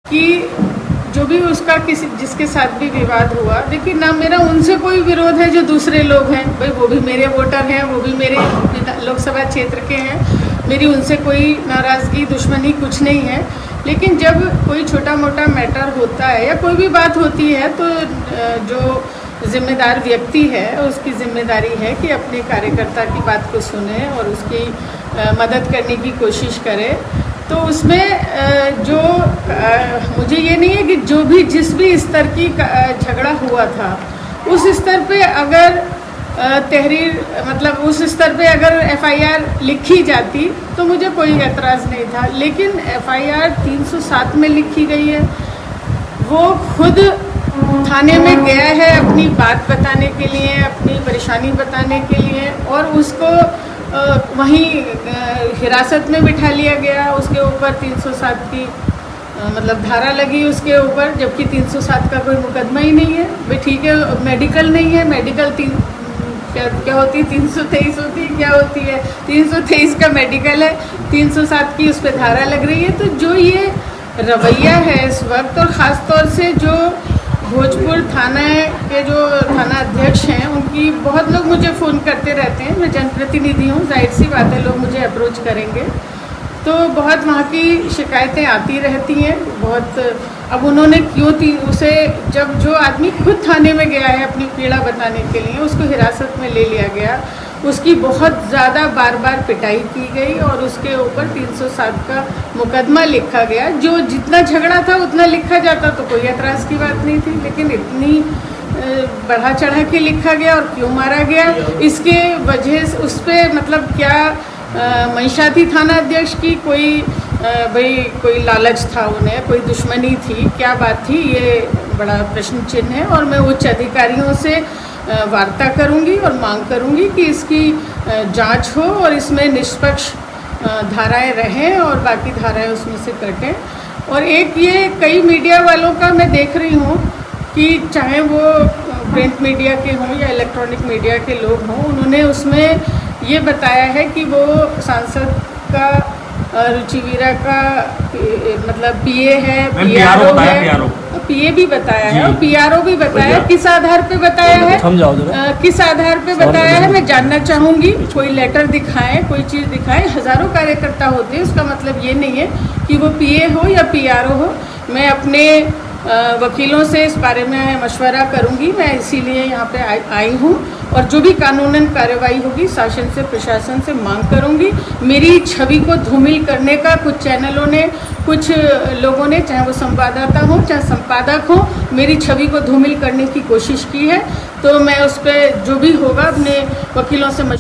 कि जो भी उसका किसी जिसके साथ भी विवाद हुआ, देखिए ना मेरा उनसे कोई विरोध है जो दूसरे लोग हैं, भाई वो भी मेरे वोटर हैं, वो भी मेरे लोकसभा क्षेत्र के हैं, मेरी उनसे कोई नाराज़गी दुश्मनी कुछ नहीं है। लेकिन जब कोई छोटा मोटा मैटर होता है या कोई भी बात होती है तो जो जिम्मेदार व्यक्ति है उसकी जिम्मेदारी है कि अपने कार्यकर्ता की बात को सुने और उसकी मदद करने की कोशिश करे। तो उसमें जो मुझे ये नहीं है कि जो भी जिस भी स्तर की झगड़ा हुआ था उस स्तर पे अगर तहरीर मतलब उस स्तर पे अगर एफआईआर लिखी जाती तो मुझे कोई एतराज़ नहीं था। लेकिन एफआईआर 307 में लिखी गई है, वो खुद थाने में गया है अपनी बात बताने के लिए, अपनी परेशानी बताने के लिए, और उसको वहीं हिरासत में बिठा लिया गया। उसके ऊपर 307 की मतलब धारा लगी उसके ऊपर, जबकि 307 का कोई मुकदमा ही नहीं है। भाई ठीक है, मेडिकल नहीं है, मेडिकल क्या होती है 323 होती है, क्या होती है 323 का मेडिकल है, 307 की उस पर धारा लग रही है। तो जो ये रवैया है इस वक्त, और ख़ास तौर से जो भोजपुर थाना के जो थाना अध्यक्ष हैं, उनकी बहुत लोग मुझे फ़ोन करते रहते हैं। मैं जनप्रतिनिधि हूँ, जाहिर सी बात है लोग मुझे अप्रोच करेंगे, तो बहुत वहाँ की शिकायतें आती रहती हैं बहुत। अब उन्होंने क्यों थी उसे, जब जो आदमी खुद थाने में गया है अपनी पीड़ा बताने के लिए, उसको हिरासत में ले लिया गया, उसकी बहुत ज़्यादा बार बार पिटाई की गई और उसके ऊपर 307 का मुकदमा लिखा गया। जो जितना झगड़ा था उतना लिखा जाता तो कोई एतराज़ की बात नहीं थी, लेकिन इतनी बढ़ा चढ़ा के लिखा गया और क्यों मारा गया, इसके वजह से उस पर मतलब क्या मंशा थी थाना अध्यक्ष की, कोई भाई कोई लालच था उन्हें, कोई दुश्मनी थी, क्या बात थी, ये बड़ा प्रश्न चिन्ह है। और मैं उच्च अधिकारियों से वार्ता करूंगी और मांग करूंगी कि इसकी जांच हो और इसमें निष्पक्ष धाराएं रहें और बाकी धाराएं उसमें से कटें। और एक ये कई मीडिया वालों का मैं देख रही हूँ कि चाहे वो प्रिंट मीडिया के हों या इलेक्ट्रॉनिक मीडिया के लोग हों, उन्होंने उसमें ये बताया है कि वो सांसद का रुचिवीरा का मतलब पीए है, पीआरओ है, पीए भी बताया है और पीआरओ भी बताया। किस आधार पे बताया है, किस आधार पे बताया है, मैं जानना चाहूँगी। कोई लेटर दिखाएं, कोई चीज़ दिखाएं। हज़ारों कार्यकर्ता होते हैं, उसका मतलब ये नहीं है कि वो पीए हो या पीआरओ हो। मैं अपने वकीलों से इस बारे में मशवरा करूंगी, मैं इसीलिए यहाँ पे आई हूँ, और जो भी कानूनन कार्रवाई होगी शासन से प्रशासन से मांग करूंगी। मेरी छवि को धूमिल करने का कुछ चैनलों ने, कुछ लोगों ने, चाहे वो संवाददाता हो चाहे संपादक हो, मेरी छवि को धूमिल करने की कोशिश की है। तो मैं उस पर जो भी होगा अपने वकीलों से